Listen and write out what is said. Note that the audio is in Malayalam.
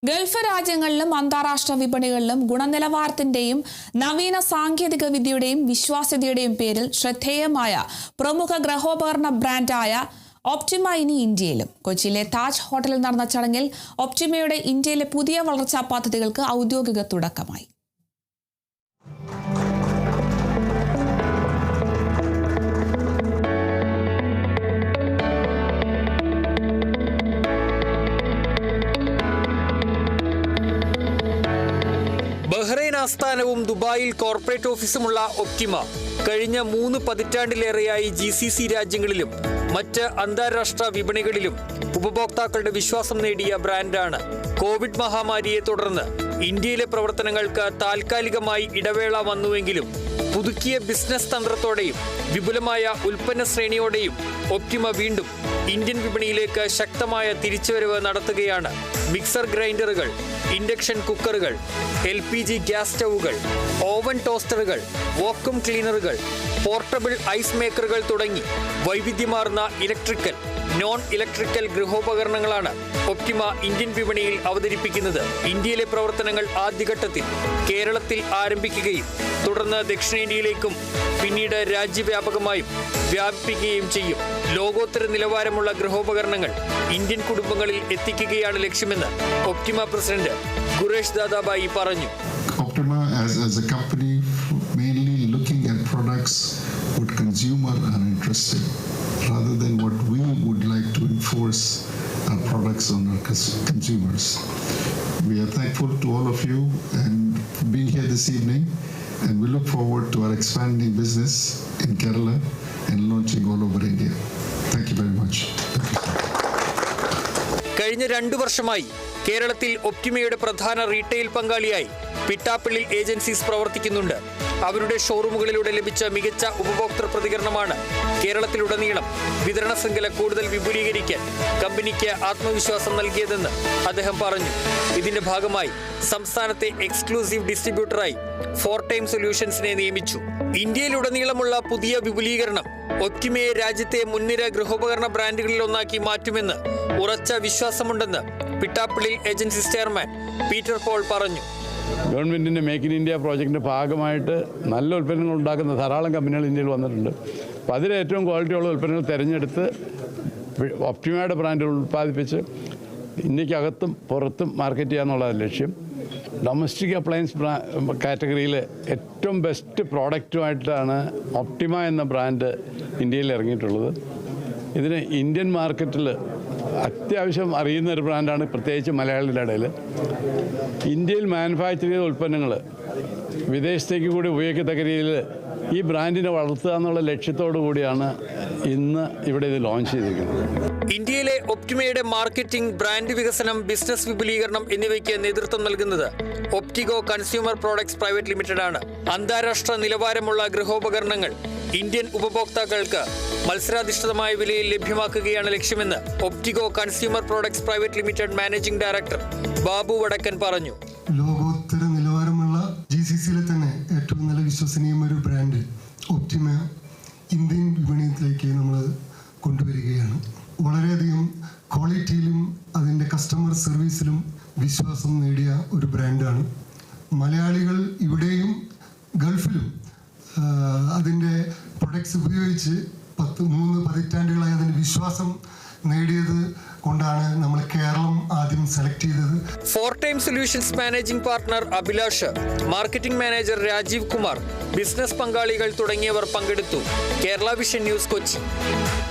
ഗൾഫ് രാജ്യങ്ങളിലും അന്താരാഷ്ട്ര വിപണികളിലും ഗുണനിലവാരത്തിന്റെയും നവീന സാങ്കേതിക വിദ്യയുടെയും വിശ്വാസ്യതയുടെയും പേരിൽ ശ്രദ്ധേയമായ പ്രമുഖ ഗൃഹോപകരണ ബ്രാൻഡായ ഒപ്റ്റിമ ഇനി ഇന്ത്യയിലും. കൊച്ചിയിലെ താജ് ഹോട്ടലിൽ നടന്ന ചടങ്ങിൽ ഒപ്റ്റിമയുടെ ഇന്ത്യയിലെ പുതിയ വളർച്ചാ പദ്ധതികൾക്ക് ഔദ്യോഗിക തുടക്കമായി. ബഹ്റൈൻ ആസ്ഥാനവും ദുബായിൽ കോർപ്പറേറ്റ് ഓഫീസുമുള്ള ഒപ്റ്റിമ കഴിഞ്ഞ 3 പതിറ്റാണ്ടിലേറെയായി GCC രാജ്യങ്ങളിലും മറ്റ് അന്താരാഷ്ട്ര വിപണികളിലും ഉപഭോക്താക്കളുടെ വിശ്വാസം നേടിയ ബ്രാൻഡാണ്. കോവിഡ് മഹാമാരിയെ തുടർന്ന് ഇന്ത്യയിലെ പ്രവർത്തനങ്ങൾക്ക് താൽക്കാലികമായി ഇടവേള വന്നുവെങ്കിലും പുതുക്കിയ ബിസിനസ് തന്ത്രത്തോടെയും വിപുലമായ ഉൽപ്പന്ന ശ്രേണിയോടെയും ഒപ്റ്റിമ വീണ്ടും ഇന്ത്യൻ വിപണിയിലേക്ക് ശക്തമായ തിരിച്ചുവരവ് നടത്തുകയാണ്. മിക്സർ ഗ്രൈൻഡറുകൾ, ഇൻഡക്ഷൻ കുക്കറുകൾ, LPG ഗ്യാസ് സ്റ്റൗവുകൾ, ഓവൻ ടോസ്റ്ററുകൾ, വാക്വം ക്ലീനറുകൾ, പോർട്ടബിൾ ഐസ് മേക്കറുകൾ തുടങ്ങി വൈവിധ്യമാർന്ന ഇലക്ട്രിക്കൽ, നോൺ ഇലക്ട്രിക്കൽ ഗൃഹോപകരണങ്ങളാണ് ഒപ്റ്റിമ ഇന്ത്യൻ വിപണിയിൽ അവതരിപ്പിക്കുന്നത്. ഇന്ത്യയിലെ പ്രവർത്തനങ്ങൾ ആദ്യഘട്ടത്തിൽ കേരളത്തിൽ ആരംഭിക്കുകയും തുടർന്ന് ദക്ഷിണേന്ത്യയിലേക്കും പിന്നീട് രാജ്യവ്യാപകമായും വ്യാപിപ്പിക്കുകയും ചെയ്യും. ലോകോത്തര നിലവാരമുള്ള ഗൃഹോപകരണങ്ങൾ ഇന്ത്യൻ കുടുംബങ്ങളിൽ എത്തിക്കുകയാണ് ലക്ഷ്യമെന്ന് ഒപ്റ്റിമ പ്രസിഡന്റ് ഗുരേഷ് ദാദാബായി പറഞ്ഞു. Optima as a company mainly looking at products what consumer are interested rather than what we would like to enforce our products on our consumers. We are thankful to all of you and being here this evening, and we look forward to our expanding business in Kerala and launching all over India. Thank you very much. കഴിഞ്ഞ 2 വർഷമായി കേരളത്തിൽ ഒപ്റ്റിമയുടെ പ്രധാന റീറ്റെയിൽ പങ്കാളിയായി പിട്ടാപ്പള്ളി ഏജൻസീസ് പ്രവർത്തിക്കുന്നുണ്ട്. അവരുടെ ഷോറൂമുകളിലൂടെ ലഭിച്ച മികച്ച ഉപഭോക്തൃ പ്രതികരണമാണ് കേരളത്തിലുടനീളം വിതരണ ശൃംഖല കൂടുതൽ വിപുലീകരിക്കാൻ കമ്പനിക്ക് ആത്മവിശ്വാസം നൽകിയതെന്ന് അദ്ദേഹം പറഞ്ഞു. ഇതിന്റെ ഭാഗമായി സംസ്ഥാനത്തെ എക്സ്ക്ലൂസീവ് ഡിസ്ട്രിബ്യൂട്ടറായി 4 ടൈം സൊല്യൂഷൻസിനെ നിയമിച്ചു. ഇന്ത്യയിലുടനീളമുള്ള പുതിയ വിപുലീകരണം ഒപ്റ്റിമയെ രാജ്യത്തെ മുൻനിര ഗൃഹോപകരണ ബ്രാൻഡുകളിൽ ഒന്നാക്കി മാറ്റുമെന്ന് ഉറച്ച വിശ്വാസമുണ്ടെന്ന് Pittappilly agencies chairman Peter Paul പറഞ്ഞു. ഗവൺമെൻറ്റിൻ്റെ മേക്ക് ഇൻ ഇന്ത്യ പ്രോജക്റ്റിൻ്റെ ഭാഗമായിട്ട് നല്ല ഉൽപ്പന്നങ്ങൾ ഉണ്ടാക്കുന്ന ധാരാളം കമ്പനികൾ ഇന്ത്യയിൽ വന്നിട്ടുണ്ട്. അപ്പോൾ അതിൽ ഏറ്റവും ക്വാളിറ്റിയുള്ള ഉൽപ്പന്നങ്ങൾ തിരഞ്ഞെടുത്ത് ഒപ്റ്റിമയുടെ ബ്രാൻഡുകൾ ഉൽപ്പാദിപ്പിച്ച് ഇന്ത്യക്കകത്തും പുറത്തും മാർക്കറ്റ് ചെയ്യുക എന്നുള്ളതാണ് ലക്ഷ്യം. ഡൊമസ്റ്റിക് അപ്ലയൻസ് കാറ്റഗറിയിൽ ഏറ്റവും ബെസ്റ്റ് പ്രോഡക്റ്റുമായിട്ടാണ് ഒപ്റ്റിമ എന്ന ബ്രാൻഡ് ഇന്ത്യയിൽ ഇറങ്ങിയിട്ടുള്ളത്. ഇതിന് ഇന്ത്യൻ മാർക്കറ്റിൽ അത്യാവശ്യം അറിയുന്ന ഒരു ബ്രാൻഡാണ്, പ്രത്യേകിച്ച് മലയാളികളുടെ ഇടയിൽ. ഇന്ത്യയിൽ മാനുഫാക്ചർ ചെയ്ത ഉൽപ്പന്നങ്ങൾ വിദേശത്തേക്ക് കൂടി ഉപയോഗിക്കത്തക്ക രീതിയിൽ ഈ ബ്രാൻഡിനെ വളർത്തുക എന്നുള്ള ലക്ഷ്യത്തോടു കൂടിയാണ് ഇന്ന് ഇവിടെ ഇത് ലോഞ്ച് ചെയ്തിരിക്കുന്നത്. ഇന്ത്യയിലെ ഒപ്റ്റിമയുടെ മാർക്കറ്റിംഗ്, ബ്രാൻഡ് വികസനം, ബിസിനസ് വിപുലീകരണം എന്നിവയ്ക്ക് നേതൃത്വം നൽകുന്നത് ഒപ്റ്റിഗോ കൺസ്യൂമർ പ്രോഡക്ട്സ് പ്രൈവറ്റ് ലിമിറ്റഡ് ആണ്. അന്താരാഷ്ട്ര നിലവാരമുള്ള ഗൃഹോപകരണങ്ങൾ ഇന്ത്യൻ ഉപഭോക്താക്കൾക്ക് മത്സരാധിഷ്ഠിതമായ വിലയിൽ ലഭ്യമാക്കുകയാണ് ലക്ഷ്യമെന്ന് Optigo consumer products private limited managing director Babu Vadakkan പറഞ്ഞു. ലോകോത്തര നിലവാരമുള്ള GCCയിലെ തന്നെ ഏറ്റവും നല്ല വിശ്വസനീയമായ ഒരു ബ്രാൻഡ് ഒപ്റ്റിമ ഇന്ത്യൻ വിപണിയിലേക്ക് നമ്മൾ കൊണ്ടുവരികയാണ്. വളരെയധികം ക്വാളിറ്റിയിലും അതിൻ്റെ കസ്റ്റമർ സർവീസിലും വിശ്വാസം നേടിയ ഒരു ബ്രാൻഡാണ്. മലയാളികൾ ഇവിടെയും ഗൾഫിലും അതിൻ്റെ പ്രൊഡക്ട്സ് ഉപയോഗിച്ച് 3 പതിറ്റാണ്ടുകളായി അതിന് വിശ്വാസം നേടിയത് കൊണ്ടാണ് നമ്മൾ കേരളം ആദ്യം സെലക്ട് ചെയ്തത്. 4 time solutions managing partner Abhilash, marketing manager Rajeev Kumar, business പങ്കാളികൾ തുടങ്ങിയവർ പങ്കെടുത്തു. Kerala vision news, Kochi.